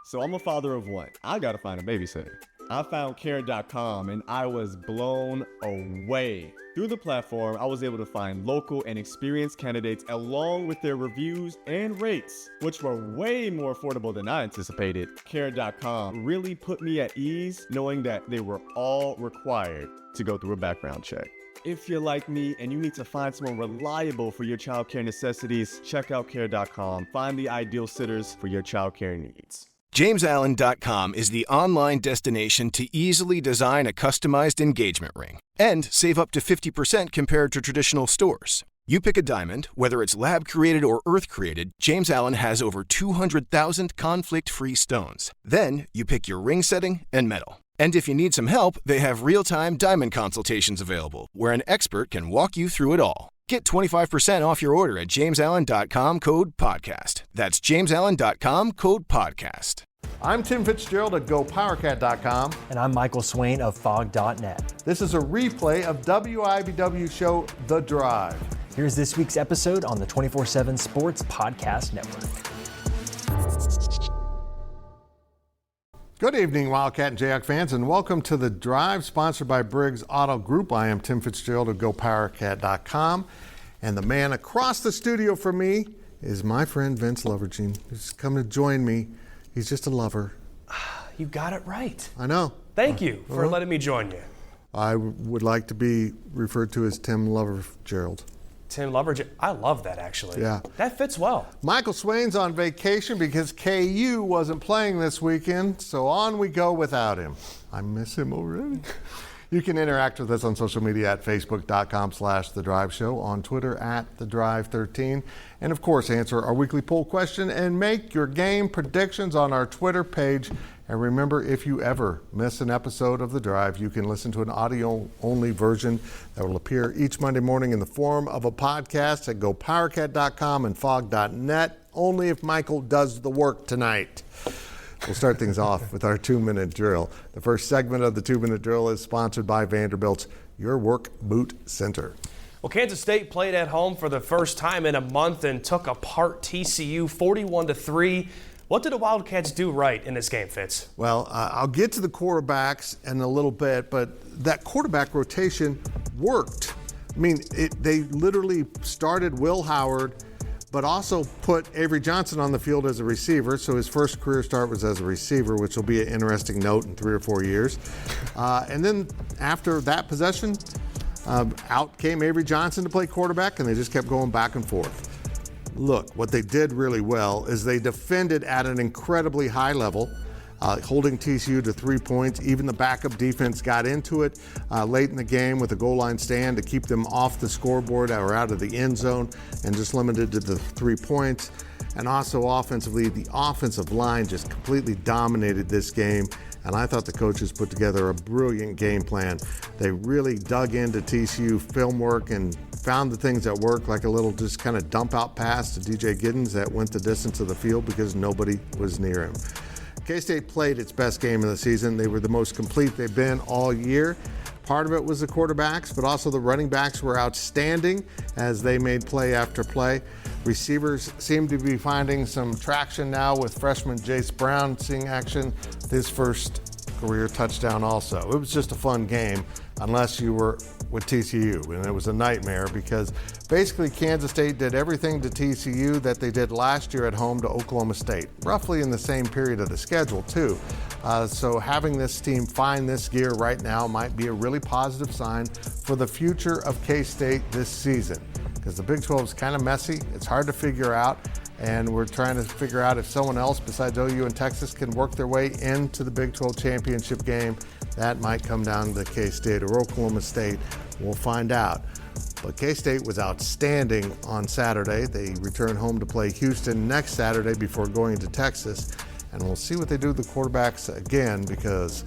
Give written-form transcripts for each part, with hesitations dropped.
So I'm a father of one. I gotta find a babysitter. I found care.com and I was blown away. Through the platform, I was able to find local and experienced candidates along with their reviews and rates, which were way more affordable than I anticipated. Care.com really put me at ease knowing that they were all required to go through a background check. If you're like me and you need to find someone reliable for your childcare necessities, check out care.com. Find the ideal sitters for your childcare needs. JamesAllen.com is the online destination to easily design a customized engagement ring and save up to 50% compared to traditional stores. You pick a diamond, whether it's lab-created or earth-created, James Allen has over 200,000 conflict-free stones. Then you pick your ring setting and metal. And if you need some help, they have real-time diamond consultations available, where an expert can walk you through it all. Get 25% off your order at JamesAllen.com, code podcast. That's JamesAllen.com, code podcast. I'm Tim Fitzgerald at GoPowerCat.com. And I'm Michael Swain of Fog.net. This is a replay of WIBW show The Drive. Here's this week's episode on the 24/7 Sports Podcast Network. Good evening, Wildcat and Jayhawks fans, and welcome to The Drive, sponsored by Briggs Auto Group. I am Tim Fitzgerald of GoPowerCat.com, and the man across the studio from me is my friend Vince Lovergine, who's come to join me. He's just a lover. You got it right. I know. Thank you for letting me join you. I would like to be referred to as Tim Lovergerald. Tim Lovergine. I love that, actually. Yeah. That fits well. Michael Swain's on vacation because KU wasn't playing this weekend, so on we go without him. I miss him already. You can interact with us on social media at Facebook.com/The Drive Show, on Twitter at The Drive 13, and of course answer our weekly poll question and make your game predictions on our Twitter page. And remember, if you ever miss an episode of The Drive, you can listen to an audio-only version that will appear each Monday morning in the form of a podcast at GoPowerCat.com and Fog.net, only if Michael does the work tonight. We'll start things off with our 2-minute drill. The first segment of the 2-minute drill is sponsored by Vanderbilt's Your Work Boot Center. Well, Kansas State played at home for the first time in a month and took apart TCU 41-3. What did the Wildcats do right in this game, Fitz? Well, I'll get to the quarterbacks in a little bit, but that quarterback rotation worked. I mean, they literally started Will Howard, but also put Avery Johnson on the field as a receiver. So his first career start was as a receiver, which will be an interesting note in 3 or 4 years. And then after that possession, out came Avery Johnson to play quarterback, and they just kept going back and forth. Look, what they did really well is they defended at an incredibly high level, holding TCU to 3 points. Even the backup defense got into it late in the game with a goal line stand to keep them off the scoreboard or out of the end zone and just limited to the 3 points. And also offensively, the offensive line just completely dominated this game. And I thought the coaches put together a brilliant game plan. They really dug into TCU film work and found the things that work, like a little just kind of dump out pass to DJ Giddens that went the distance of the field because nobody was near him. K-State played its best game of the season. They were the most complete they've been all year. Part of it was the quarterbacks, but also the running backs were outstanding as they made play after play. Receivers seem to be finding some traction now with freshman Jace Brown seeing action, his first career touchdown also. It was just a fun game unless you were with TCU, and it was a nightmare because basically Kansas State did everything to TCU that they did last year at home to Oklahoma State, roughly in the same period of the schedule too. So having this team find this gear right now might be a really positive sign for the future of K-State this season, because the Big 12 is kind of messy. It's hard to figure out, and we're trying to figure out if someone else besides OU and Texas can work their way into the Big 12 championship game. That might come down to K-State or Oklahoma State. We'll find out. But K-State was outstanding on Saturday. They return home to play Houston next Saturday before going to Texas. And we'll see what they do with the quarterbacks again, because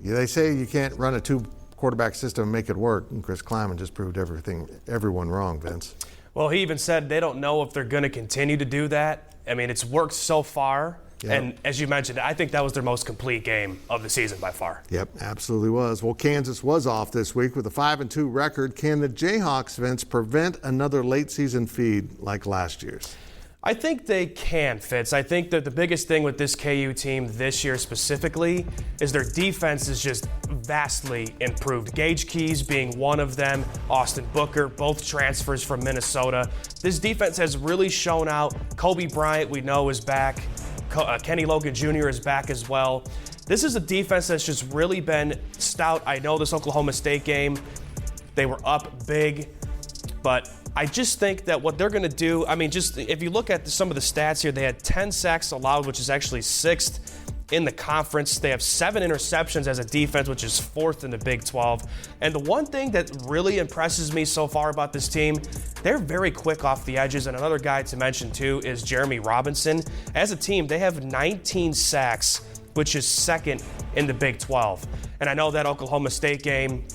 they say you can't run a 2-quarterback system and make it work. And Chris Kleiman just proved everyone wrong, Vince. Well, he even said they don't know if they're going to continue to do that. I mean, it's worked so far. Yep. And as you mentioned, I think that was their most complete game of the season by far. Yep, absolutely was. Well, Kansas was off this week with a 5-2 record. Can the Jayhawks, Vince, prevent another late season feed like last year's? I think they can, Fitz. I think that the biggest thing with this KU team this year specifically is their defense is just vastly improved. Gage Keys being one of them, Austin Booker, both transfers from Minnesota. This defense has really shown out. Kobe Bryant, we know, is back. Kenny Logan Jr. is back as well. This is a defense that's just really been stout. I know this Oklahoma State game, they were up big, but I just think that what they're going to do, I mean, just if you look at some of the stats here, they had 10 sacks allowed, which is actually 6th in the conference. They have 7 interceptions as a defense, which is 4th in the Big 12. And the one thing that really impresses me so far about this team, they're very quick off the edges. And another guy to mention too is Jeremy Robinson. As a team, they have 19 sacks, which is 2nd in the Big 12. And I know that Oklahoma State game,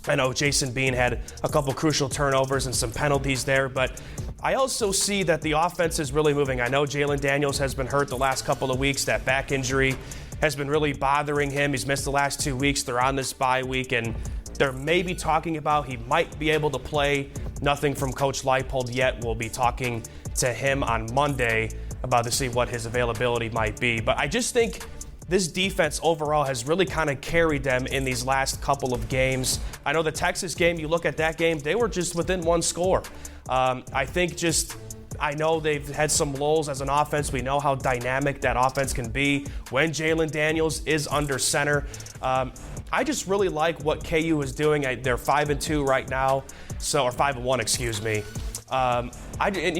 I know Jason Bean had a couple crucial turnovers and some penalties there, but I also see that the offense is really moving. I know Jalen Daniels has been hurt the last couple of weeks. That back injury has been really bothering him. He's missed the last 2 weeks. They're on this bye week, and they're maybe talking about he might be able to play. Nothing from Coach Leipold yet. We'll be talking to him on Monday about to see what his availability might be. But I just think this defense overall has really kind of carried them in these last couple of games. I know the Texas game, you look at that game, they were just within 1 score. I know they've had some lulls as an offense. We know how dynamic that offense can be when Jalen Daniels is under center. I just really like what KU is doing. They're 5-2 right now, or 5-1, excuse me. And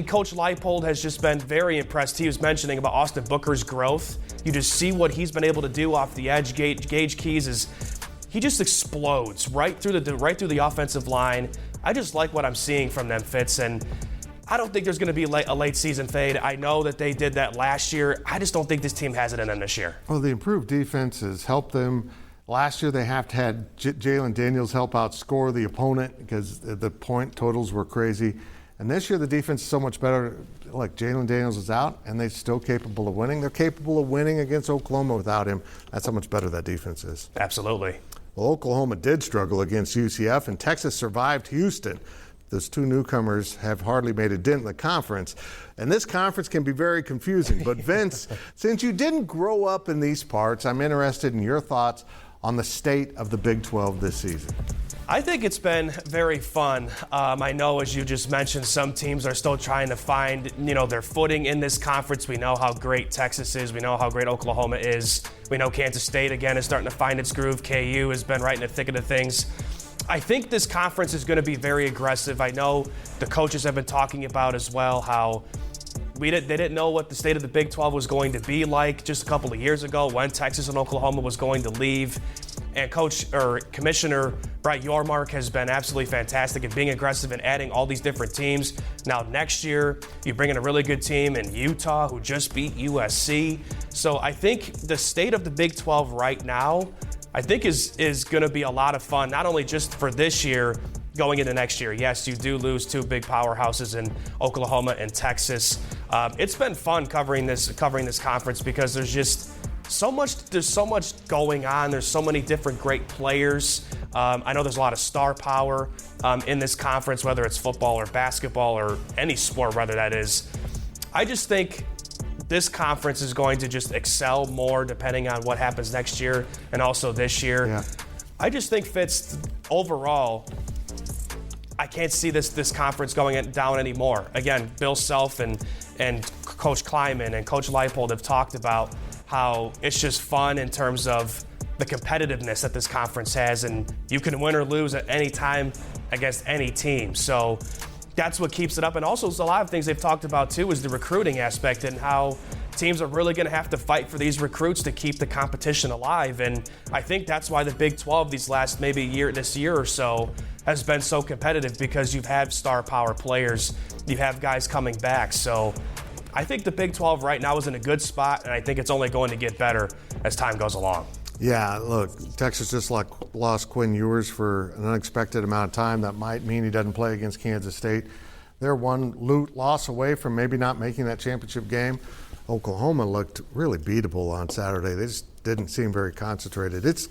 Coach Leipold has just been very impressed. He was mentioning about Austin Booker's growth. You just see what he's been able to do off the edge. Gage Keys he just explodes right through the offensive line. I just like what I'm seeing from them, Fitz, and I don't think there's going to be a late season fade. I know that they did that last year. I just don't think this team has it in them this year. Well, the improved defense has helped them. Last year they had Jalen Daniels help outscore the opponent because the point totals were crazy. And this year the defense is so much better. Like Jalen Daniels is out, and they're still capable of winning. They're capable of winning against Oklahoma without him. That's how much better that defense is. Absolutely. Well, Oklahoma did struggle against UCF, and Texas survived Houston. Those 2 newcomers have hardly made a dent in the conference. And this conference can be very confusing. But Vince, since you didn't grow up in these parts, I'm interested in your thoughts on the state of the Big 12 this season. I think it's been very fun. I know, as you just mentioned, some teams are still trying to find, their footing in this conference. We know how great Texas is. We know how great Oklahoma is. We know Kansas State, again, is starting to find its groove. KU has been right in the thick of the things. I think this conference is going to be very aggressive. I know the coaches have been talking about as well how they didn't know what the state of the Big 12 was going to be like just a couple of years ago when Texas and Oklahoma was going to leave. And Commissioner Brett Yormark has been absolutely fantastic at being aggressive and adding all these different teams. Now next year, you bring in a really good team in Utah who just beat USC. So I think the state of the Big 12 right now, I think is going to be a lot of fun, not only just for this year, going into next year. Yes, you do lose 2 big powerhouses in Oklahoma and Texas. It's been fun covering this conference because there's so much going on. There's so many different great players. I know there's a lot of star power in this conference, whether it's football or basketball or any sport, whether that is. I just think this conference is going to just excel more depending on what happens next year and also this year. Yeah. I just think, Fitz, overall, I can't see this conference going down anymore. Again, Bill Self and Coach Kleiman and Coach Leipold have talked about how it's just fun in terms of the competitiveness that this conference has, and you can win or lose at any time against any team. So that's what keeps it up. And also, a lot of things they've talked about too is the recruiting aspect and how teams are really going to have to fight for these recruits to keep the competition alive. And I think that's why the Big 12 this year or so has been so competitive, because you've had star power players, you have guys coming back. So I think the Big 12 right now is in a good spot, and I think it's only going to get better as time goes along. Yeah, look, Texas just lost Quinn Ewers for an unexpected amount of time. That might mean he doesn't play against Kansas State. They're one loss away from maybe not making that championship game. Oklahoma looked really beatable on Saturday. They just didn't seem very concentrated. It's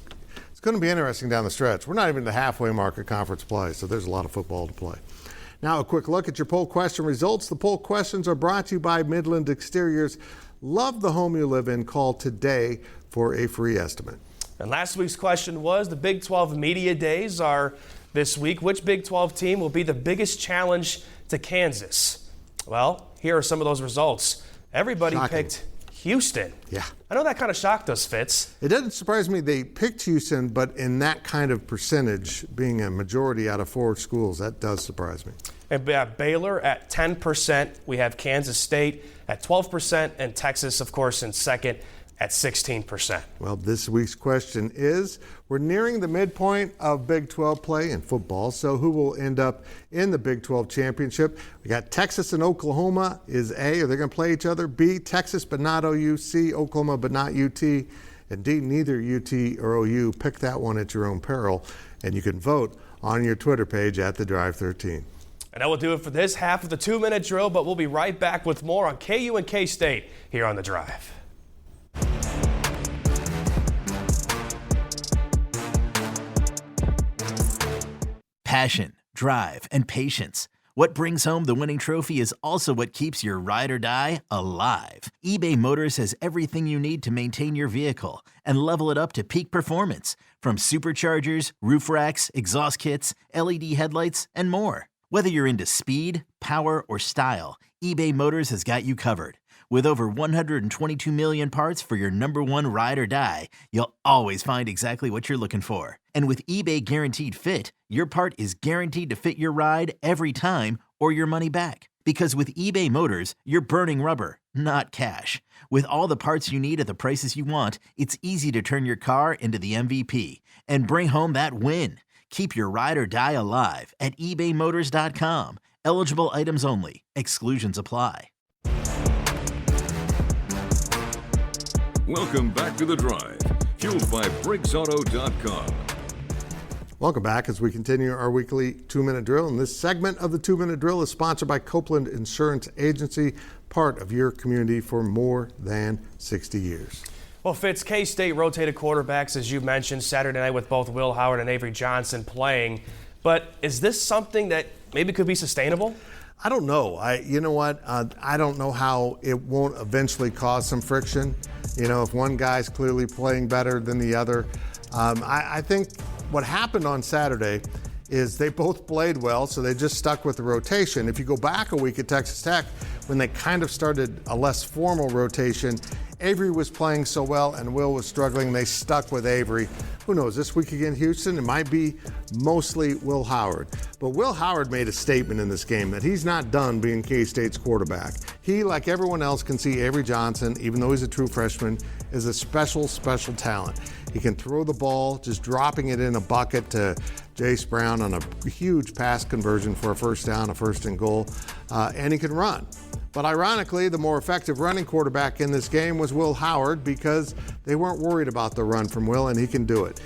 going to be interesting down the stretch. We're not even at the halfway mark of conference play, so there's a lot of football to play. Now a quick look at your poll question results. The poll questions are brought to you by Midland Exteriors. Love the home you live in. Call today for a free estimate. And last week's question was, the Big 12 Media Days are this week. Which Big 12 team will be the biggest challenge to Kansas? Well, here are some of those results. Everybody picked Houston. Yeah. I know that kind of shocked us, Fitz. It doesn't surprise me they picked Houston, but in that kind of percentage, being a majority out of 4 schools, that does surprise me. And we have Baylor at 10%. We have Kansas State at 12%, and Texas, of course, in second at 16%. Well, this week's question is, we're nearing the midpoint of Big 12 play in football, so who will end up in the Big 12 championship? We got Texas and Oklahoma is A, are they going to play each other? B, Texas but not OU. C, Oklahoma but not UT. And D, neither UT or OU. Pick that one at your own peril, and you can vote on your Twitter page at The Drive 13. And that will do it for this half of the 2-minute drill, but we'll be right back with more on KU and K-State here on The Drive. Passion, drive, and patience. What brings home the winning trophy is also what keeps your ride or die alive. eBay Motors has everything you need to maintain your vehicle and level it up to peak performance, from superchargers, roof racks, exhaust kits, LED headlights, and more. Whether you're into speed, power, or style, eBay Motors has got you covered. With over 122 million parts for your number one ride or die, you'll always find exactly what you're looking for. And with eBay Guaranteed Fit, your part is guaranteed to fit your ride every time or your money back. Because with eBay Motors, you're burning rubber, not cash. With all the parts you need at the prices you want, it's easy to turn your car into the MVP and bring home that win. Keep your ride or die alive at ebaymotors.com. Eligible items only. Exclusions apply. Welcome back to The Drive, fueled by BriggsAuto.com. Welcome back as we continue our weekly 2-minute drill. And this segment of the 2-minute drill is sponsored by Copeland Insurance Agency, part of your community for more than 60 years. Well, Fitz, K-State rotated quarterbacks, as you mentioned, Saturday night with both Will Howard and Avery Johnson playing. But is this something that maybe could be sustainable? I don't know. You know what? I don't know how it won't eventually cause some friction. You know, if one guy's clearly playing better than the other. I think what happened on Saturday is they both played well, so they just stuck with the rotation. If you go back a week at Texas Tech, when they kind of started a less formal rotation, Avery was playing so well and Will was struggling. They stuck with Avery. Who knows, this week against Houston, it might be mostly Will Howard. But Will Howard made a statement in this game that he's not done being K-State's quarterback. He, like everyone else, can see Avery Johnson, even though he's a true freshman, is a special, special talent. He can throw the ball, just dropping it in a bucket to Jace Brown on a huge pass conversion for a first down, a first and goal, and he can run. But ironically, the more effective running quarterback in this game was Will Howard, because they weren't worried about the run from Will, and he can do it.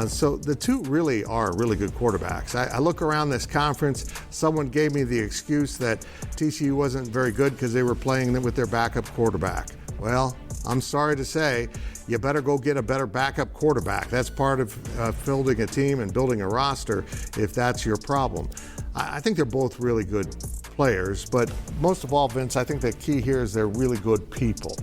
So the two really are really good quarterbacks. I look around this conference, someone gave me the excuse that TCU wasn't very good because they were playing with their backup quarterback. Well, I'm sorry to say, you better go get a better backup quarterback. That's part of building a team and building a roster if that's your problem. I think they're both really good players, but most of all, Vince, I think the key here is they're really good people.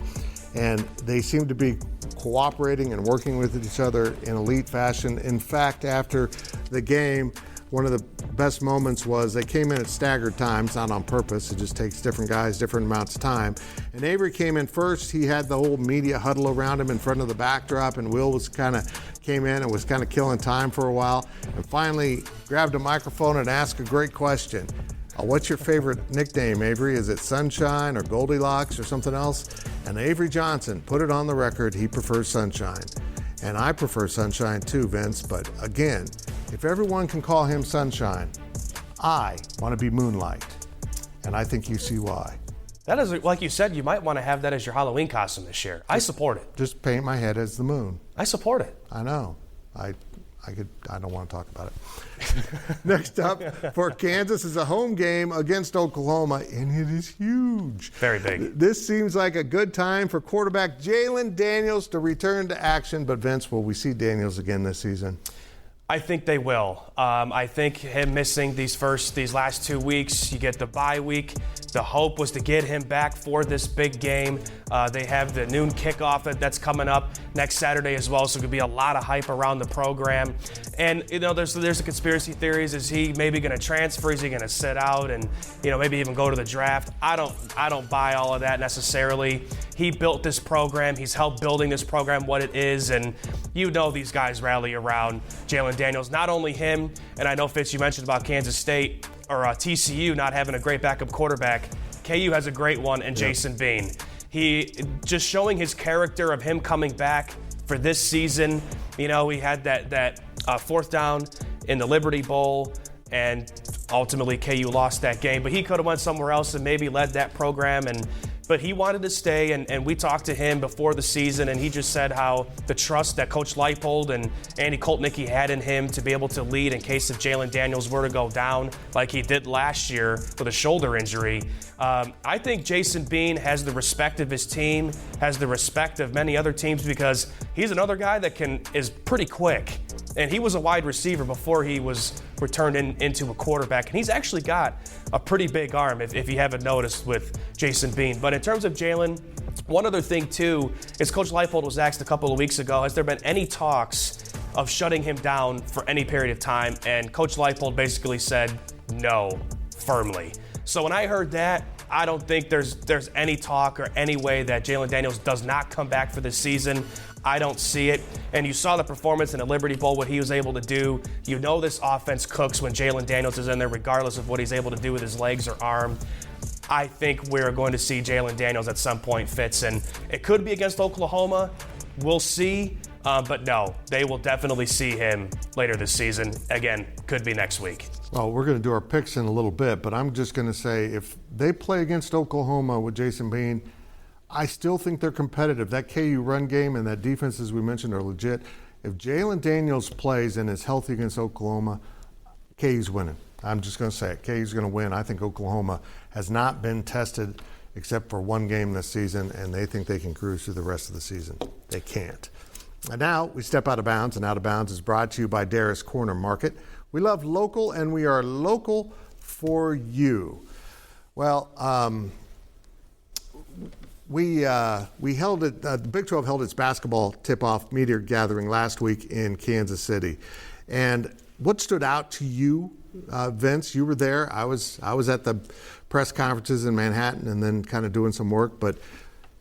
And they seem to be cooperating and working with each other in elite fashion. In fact, after the game, one of the best moments was they came in at staggered times, not on purpose. It just takes different guys, different amounts of time. And Avery came in first. He had the whole media huddle around him in front of the backdrop, and Will came in and was kind of killing time for a while, and finally grabbed a microphone and asked a great question. What's your favorite nickname, Avery? Is it Sunshine or Goldilocks or something else? And Avery Johnson put it on the record, he prefers Sunshine. And I prefer Sunshine too, Vince, but again, if everyone can call him Sunshine, I want to be Moonlight. And I think you see why. That is, like you said, you might want to have that as your Halloween costume this year. I support it. Just paint my head as the moon. I support it. I know. I don't want to talk about it. Next up for Kansas is a home game against Oklahoma, and it is huge. Very big. This seems like a good time for quarterback Jalen Daniels to return to action, but Vince, will we see Daniels again this season? I think they will. I think him missing these last 2 weeks, you get the bye week. The hope was to get him back for this big game. They have the noon kickoff that's coming up next Saturday as well, so it could be a lot of hype around the program. And there's a conspiracy theories. Is he maybe going to transfer? Is he going to sit out and maybe even go to the draft? I don't buy all of that necessarily. He built this program. He's helped building this program what it is, and these guys rally around Jalen Daniels. Not only him, and I know Fitz, you mentioned about Kansas State or TCU not having a great backup quarterback. KU has a great one in Jason Bean. He just showing his character of him coming back for this season. He had that fourth down in the Liberty Bowl, and ultimately KU lost that game. But he could have went somewhere else and maybe led that program. But he wanted to stay, and we talked to him before the season, and he just said how the trust that Coach Leipold and Andy Koltnicki had in him to be able to lead in case if Jalen Daniels were to go down like he did last year with a shoulder injury. I think Jason Bean has the respect of his team, has the respect of many other teams because he's another guy that is pretty quick. And he was a wide receiver before he was returned into a quarterback. And he's actually got a pretty big arm, if you haven't noticed, with Jason Bean. But in terms of Jalen, one other thing, too, is Coach Leipold was asked a couple of weeks ago, has there been any talks of shutting him down for any period of time? And Coach Leipold basically said no, firmly. So when I heard that, I don't think there's any talk or any way that Jalen Daniels does not come back for this season. I don't see it. And you saw the performance in the Liberty Bowl, what he was able to do. This offense cooks when Jalen Daniels is in there, regardless of what he's able to do with his legs or arm. I think we're going to see Jalen Daniels at some point, Fitz, and it could be against Oklahoma. We'll see. But no, they will definitely see him later this season. Again, could be next week. Well, we're going to do our picks in a little bit, but I'm just going to say if they play against Oklahoma with Jason Bean, I still think they're competitive. That KU run game and that defense, as we mentioned, are legit. If Jalen Daniels plays and is healthy against Oklahoma, KU's winning. I'm just going to say it. KU's going to win. I think Oklahoma has not been tested except for one game this season, and they think they can cruise through the rest of the season. They can't. And now we step out of bounds, and Out of Bounds is brought to you by Darris Corner Market. We love local, and we are local for you. Well, we held it. The Big 12 held its basketball tip-off media gathering last week in Kansas City, and what stood out to you, Vince? You were there. I was at the press conferences in Manhattan, and then kind of doing some work. But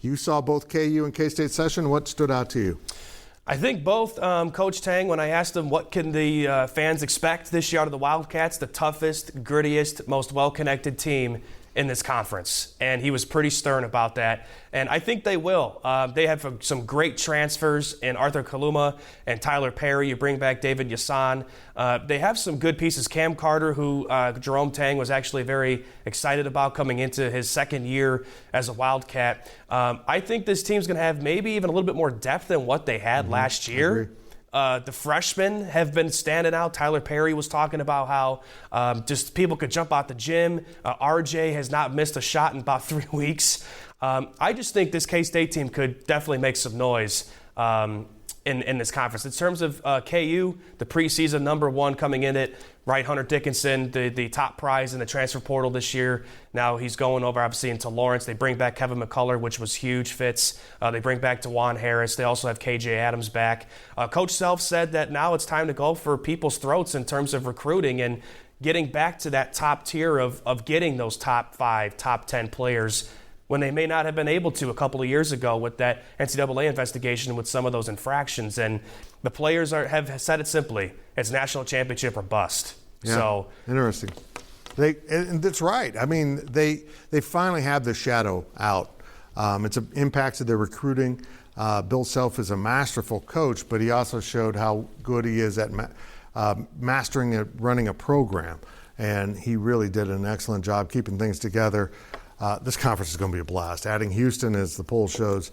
you saw both KU and K-State session. What stood out to you? I think both. Coach Tang, when I asked him what can the fans expect this year out of the Wildcats, the toughest, grittiest, most well-connected team in this conference. And he was pretty stern about that. And I think they will. They have some great transfers in Arthur Kaluma and Tyler Perry. You bring back David Yassan. They have some good pieces. Cam Carter, who Jerome Tang was actually very excited about coming into his second year as a Wildcat. I think this team's going to have maybe even a little bit more depth than what they had last year. The freshmen have been standing out. Tyler Perry was talking about how just people could jump out the gym. RJ has not missed a shot in about 3 weeks. I just think this K-State team could definitely make some noise in this conference. In terms of KU, the preseason number one coming in it, right, Hunter Dickinson, the top prize in the transfer portal this year. Now he's going over, obviously, into Lawrence. They bring back Kevin McCullough, which was huge, Fitz. They bring back DeJuan Harris. They also have KJ Adams back. Coach Self said that now it's time to go for people's throats in terms of recruiting and getting back to that top tier of getting those top 5, top 10 players when they may not have been able to a couple of years ago with that NCAA investigation with some of those infractions. And the players have said it simply, it's national championship or bust. Yeah, so interesting. And that's right. I mean, they finally have the shadow out. It's impacted their recruiting. Bill Self is a masterful coach, but he also showed how good he is at mastering it, running a program. And he really did an excellent job keeping things together. This conference is going to be a blast. Adding Houston, as the poll shows,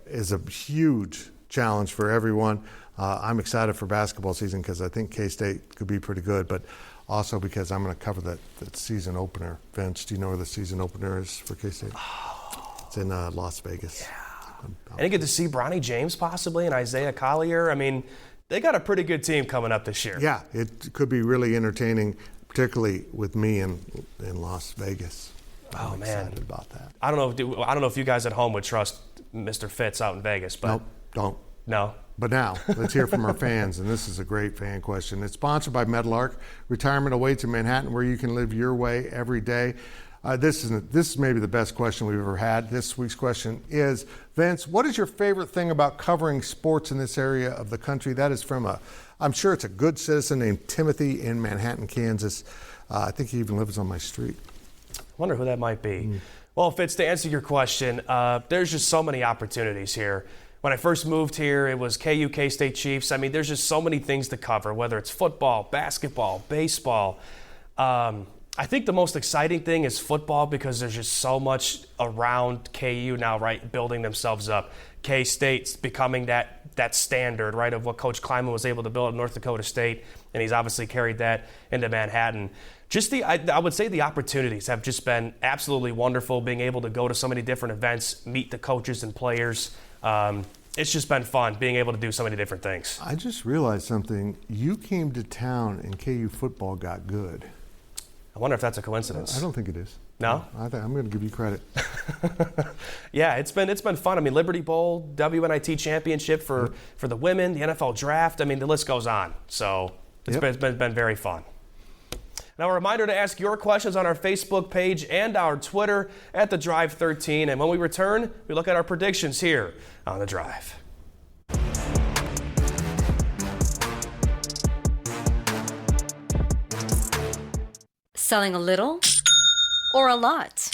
is a huge challenge for everyone. I'm excited for basketball season because I think K-State could be pretty good, but also because I'm going to cover that season opener. Vince, do you know where the season opener is for K-State? It's in Las Vegas. Yeah. And you get to see Bronny James possibly and Isaiah Collier. I mean, they got a pretty good team coming up this year. Yeah, it could be really entertaining, particularly with me in Las Vegas. I'm excited about that. I don't know if you guys at home would trust Mr. Fitz out in Vegas, but Nope, don't. No. But now, let's hear from our fans, and this is a great fan question. It's sponsored by Meadowlark. Retirement awaits in Manhattan, where you can live your way every day. This is maybe the best question we've ever had. This week's question is, Vince, what is your favorite thing about covering sports in this area of the country? That is from I'm sure it's a good citizen named Timothy in Manhattan, Kansas. I think he even lives on my street. I wonder who that might be. Well, Fitz, to answer your question, there's just so many opportunities here. When I first moved here, it was KU, K-State Chiefs. I mean, there's just so many things to cover, whether it's football, basketball, baseball. I think the most exciting thing is football because there's just so much around KU now, right, building themselves up. K-State's becoming that standard, right, of what Coach Kleiman was able to build at North Dakota State, and he's obviously carried that into Manhattan. I would say the opportunities have just been absolutely wonderful, being able to go to so many different events, meet the coaches and players. It's just been fun being able to do so many different things. I just realized something. You came to town and KU football got good. I wonder if that's a coincidence. I don't think it is. No? I'm going to give you credit. Yeah, it's been fun. I mean, Liberty Bowl, WNIT championship for the women, the NFL draft. I mean, the list goes on. So it's been very fun. Now, a reminder to ask your questions on our Facebook page and our Twitter at The Drive 13. And when we return, we look at our predictions here on The Drive. Selling a little or a lot?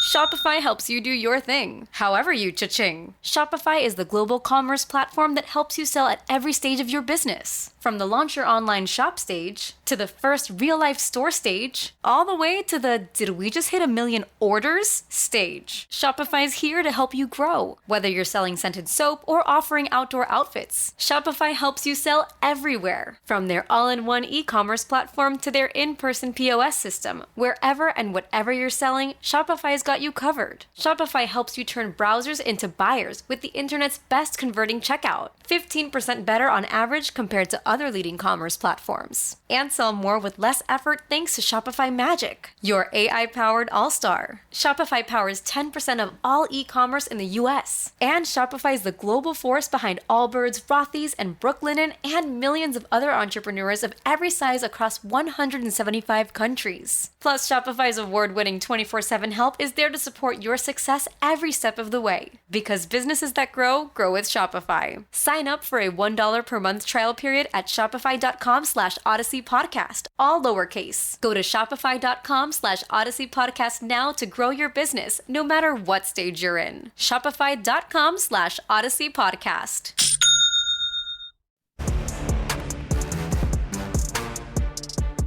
Shopify helps you do your thing, however you cha-ching. Shopify is the global commerce platform that helps you sell at every stage of your business. From the launch your online shop stage, to the first real-life store stage, all the way to the did we just hit 1 million orders stage. Shopify is here to help you grow. Whether you're selling scented soap or offering outdoor outfits, Shopify helps you sell everywhere. From their all-in-one e-commerce platform to their in-person POS system, wherever and whatever you're selling, Shopify's got you covered. Shopify helps you turn browsers into buyers with the internet's best converting checkout. 15% better on average compared to other leading commerce platforms. And sell more with less effort thanks to Shopify Magic, your AI-powered all-star. Shopify powers 10% of all e-commerce in the US. And Shopify is the global force behind Allbirds, Rothy's, and Brooklinen, and millions of other entrepreneurs of every size across 175 countries. Plus, Shopify's award-winning 24/7 help is there to support your success every step of the way. Because businesses that grow with Shopify. Sign up for a $1 per month trial period at shopify.com/Odyssey Podcast, all lowercase. Go to shopify.com/Odyssey Podcast now to grow your business, no matter what stage you're in. Shopify.com/Odyssey Podcast.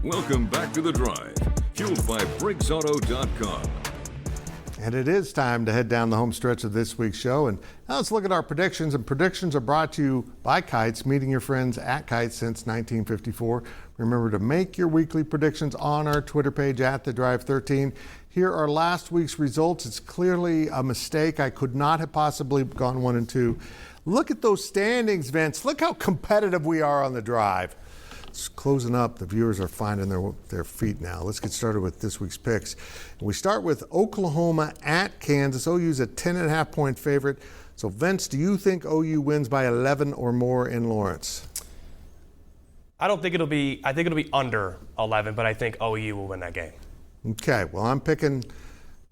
Welcome back to The Drive, fueled by BriggsAuto.com. And it is time to head down the home stretch of this week's show. And now let's look at our predictions. And predictions are brought to you by Kites, meeting your friends at Kites since 1954. Remember to make your weekly predictions on our Twitter page at The Drive 13. Here are last week's results. It's clearly a mistake. I could not have possibly gone 1 and 2. Look at those standings, Vince. Look how competitive we are on The Drive. It's closing up. The viewers are finding their feet now. Let's get started with this week's picks. We start with Oklahoma at Kansas. OU's a 10.5 point favorite. So, Vince, do you think OU wins by 11 or more in Lawrence? I think it'll be under 11, but I think OU will win that game. Okay, well, I'm picking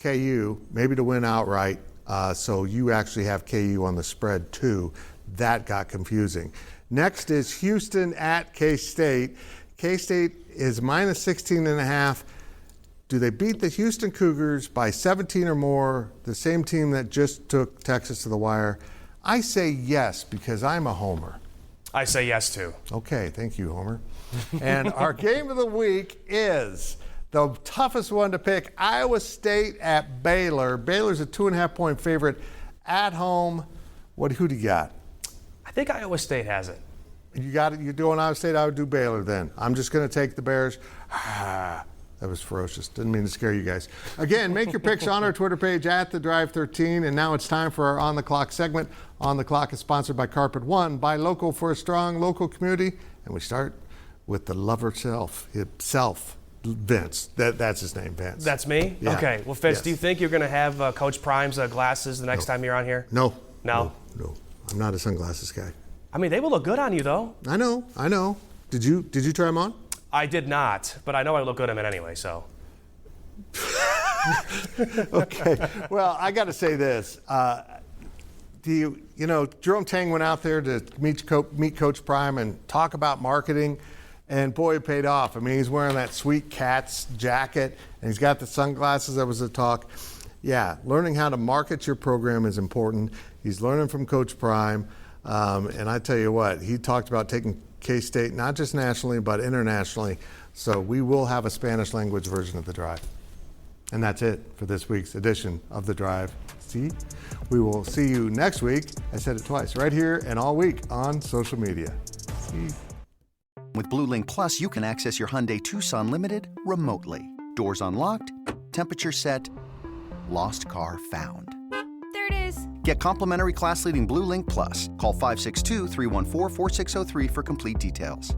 KU, maybe to win outright. So you actually have KU on the spread too. That got confusing. Next is Houston at K-State. K-State is minus 16.5. Do they beat the Houston Cougars by 17 or more, the same team that just took Texas to the wire? I say yes because I'm a homer. I say yes too. Okay, thank you, Homer. And our game of the week is the toughest one to pick, Iowa State at Baylor. Baylor's a 2.5 point favorite at home. Who do you got? I think Iowa State has it. You got it. You're doing Iowa State. I would do Baylor then. I'm just going to take the Bears. That was ferocious. Didn't mean to scare you guys. Again, make your picks on our Twitter page at The Drive 13. And now it's time for our On the Clock segment. On the Clock is sponsored by Carpet One, buy local for a strong local community. And we start with the lover himself, Vince. That's his name, Vince. That's me? Yeah. Okay. Well, Fitz, Yes. do you think you're going to have Coach Prime's glasses the next time you're on here? No. No? No. I'm not a sunglasses guy. I mean, they will look good on you, though. I know. Did you try them on? I did not, but I know I look good in them anyway, so. Okay. Well, I got to say this. Jerome Tang went out there to meet Coach Prime and talk about marketing, and boy, it paid off. I mean, he's wearing that sweet Cats jacket, and he's got the sunglasses. That was the talk. Yeah, learning how to market your program is important. He's learning from Coach Prime, and I tell you what, he talked about taking K-State not just nationally but internationally. So we will have a Spanish language version of The Drive. And that's it for this week's edition of The Drive. See? We will see you next week. I said it twice, right here and all week on social media. See? With Blue Link Plus, you can access your Hyundai Tucson Limited remotely. Doors unlocked, temperature set, lost car found. There it is. Get complimentary class-leading Blue Link Plus. Call 562-314-4603 for complete details.